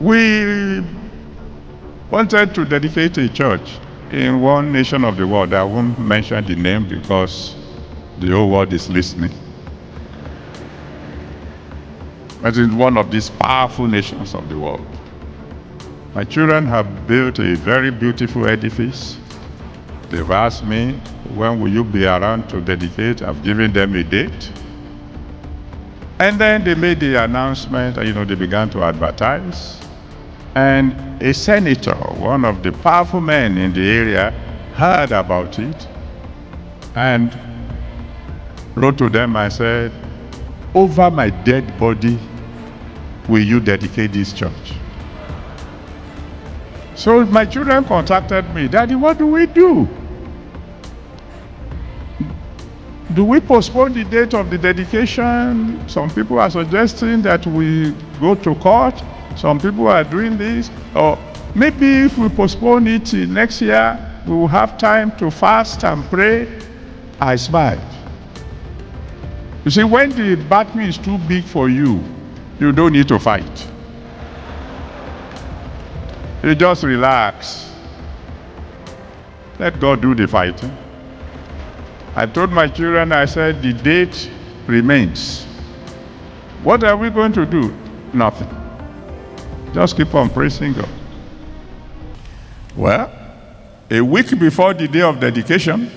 We wanted to dedicate a church in one nation of the world. I won't mention the name because the whole world is listening. But it's one of these powerful nations of the world. My children have built a very beautiful edifice. They've asked me, when will you be around to dedicate? I've given them a date. And then they made the announcement, they began to advertise. And a senator, one of the powerful men in the area, heard about it and wrote to them and said, over my dead body, will you dedicate this church? So my children contacted me, Daddy, what do we do? Do we postpone the date of the dedication? Some people are suggesting that we go to court. Some people are doing this. Or maybe if we postpone it till next year, we will have time to fast and pray. I smiled. You see, when the battle is too big for you, you don't need to fight. You just relax. Let God do the fighting. I told my children, I said, the date remains. What are we going to do? Nothing. Just keep on praising God. Well, a week before the day of dedication,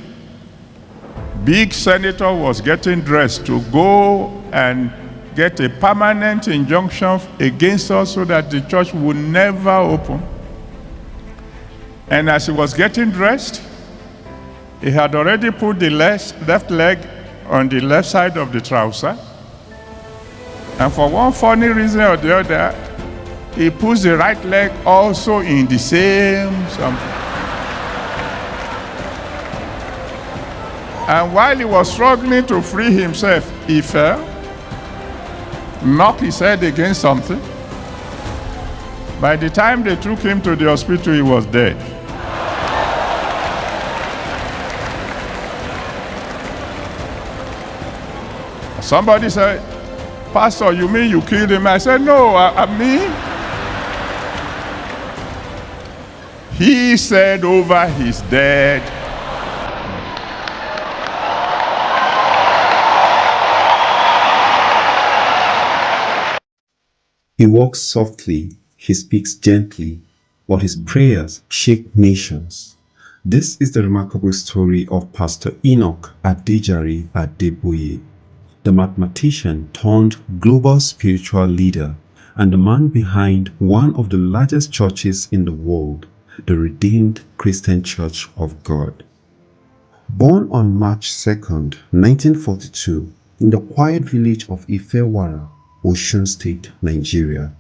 big senator was getting dressed to go and get a permanent injunction against us so that the church would never open. And as he was getting dressed, he had already put the left leg on the left side of the trouser. And for one funny reason or the other, he puts the right leg also in the same something. And while he was struggling to free himself, he fell, knocked his head against something. By the time they took him to the hospital, he was dead. Somebody said, Pastor, you mean you killed him? I said, no, I mean, he said over his dead. He walks softly, he speaks gently, but his prayers shake nations. This is the remarkable story of Pastor Enoch Adeboye, the mathematician turned global spiritual leader and the man behind one of the largest churches in the world, the Redeemed Christian Church of God. Born on March 2nd, 1942, in the quiet village of Ifewara, Osun State, Nigeria,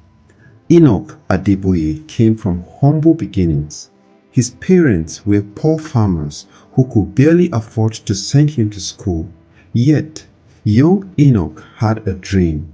Enoch Adeboye came from humble beginnings. His parents were poor farmers who could barely afford to send him to school, yet young Enoch had a dream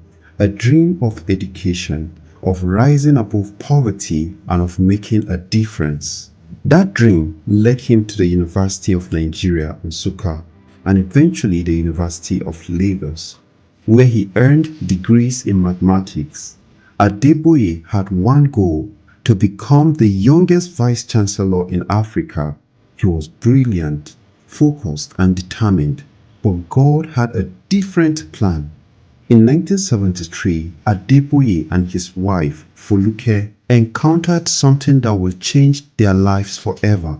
of education, of rising above poverty, and of making a difference. That dream led him to the University of Nigeria, Nsukka, and eventually the University of Lagos, where he earned degrees in mathematics. Adeboye had one goal: to become the youngest vice chancellor in Africa. He was brilliant, focused, and determined. But God had a different plan. In 1973, Adeboye and his wife, Foluke, encountered something that would change their lives forever.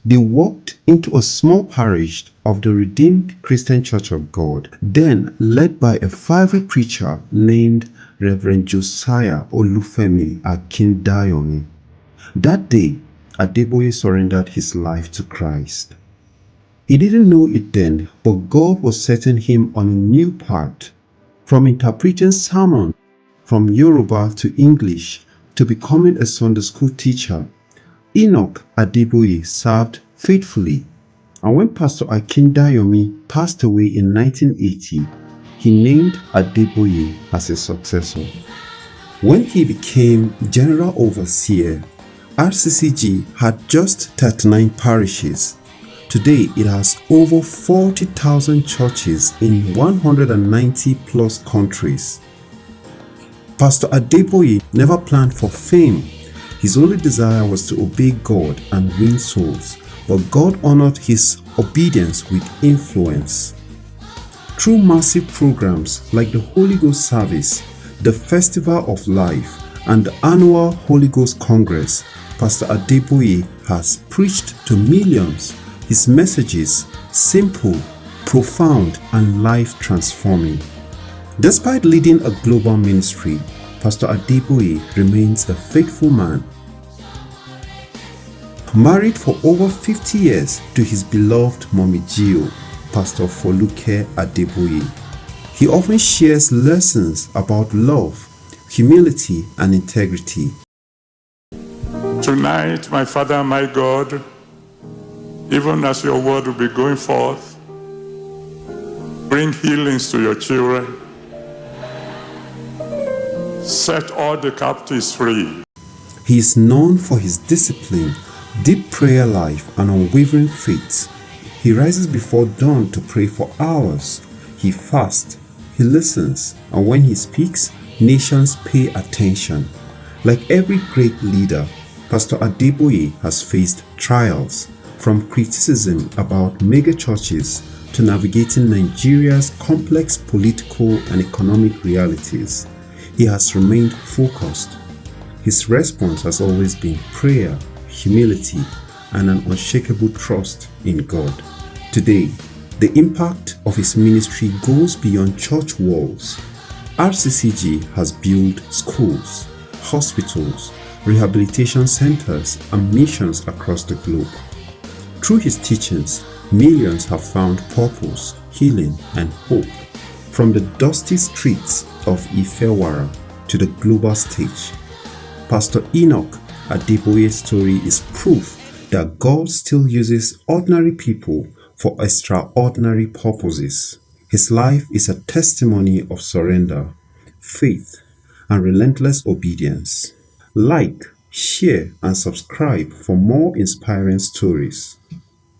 They walked into a small parish of the Redeemed Christian Church of God, then led by a fiery preacher named Reverend Josiah Olufemi Akindayomi. That day, Adeboye surrendered his life to Christ. He didn't know it then, but God was setting him on a new path. From interpreting sermons from Yoruba to English to becoming a Sunday school teacher, Enoch Adeboye served faithfully. And when Pastor Akindayomi passed away in 1980, he named Adeboye as his successor. When he became General Overseer, RCCG had just 39 parishes. Today, it has over 40,000 churches in 190 plus countries. Pastor Adeboye never planned for fame. His only desire was to obey God and win souls, but God honored his obedience with influence. Through massive programs like the Holy Ghost Service, the Festival of Life, and the annual Holy Ghost Congress, Pastor Adeboye has preached to millions. His messages simple, profound, and life-transforming. Despite leading a global ministry, Pastor Adeboye remains a faithful man. Married for over 50 years to his beloved Mommy Gio, Pastor Foluke Adeboye. He often shares lessons about love, humility, and integrity. Tonight, my Father, my God, even as your word will be going forth, bring healings to your children. Set all the captives free. He is known for his discipline, deep prayer life, and unwavering faith. He rises before dawn to pray for hours. He fasts, he listens, and when he speaks, nations pay attention. Like every great leader, Pastor Adeboye has faced trials, from criticism about mega churches to navigating Nigeria's complex political and economic realities. He has remained focused. His response has always been prayer, humility, and an unshakable trust in God. Today, the impact of his ministry goes beyond church walls. RCCG has built schools, hospitals, rehabilitation centers, and missions across the globe. Through his teachings, millions have found purpose, healing, and hope. From the dusty streets of Ifewara to the global stage, Pastor Enoch Adeboye's story is proof that God still uses ordinary people for extraordinary purposes. His life is a testimony of surrender, faith, and relentless obedience. Like, share, and subscribe for more inspiring stories.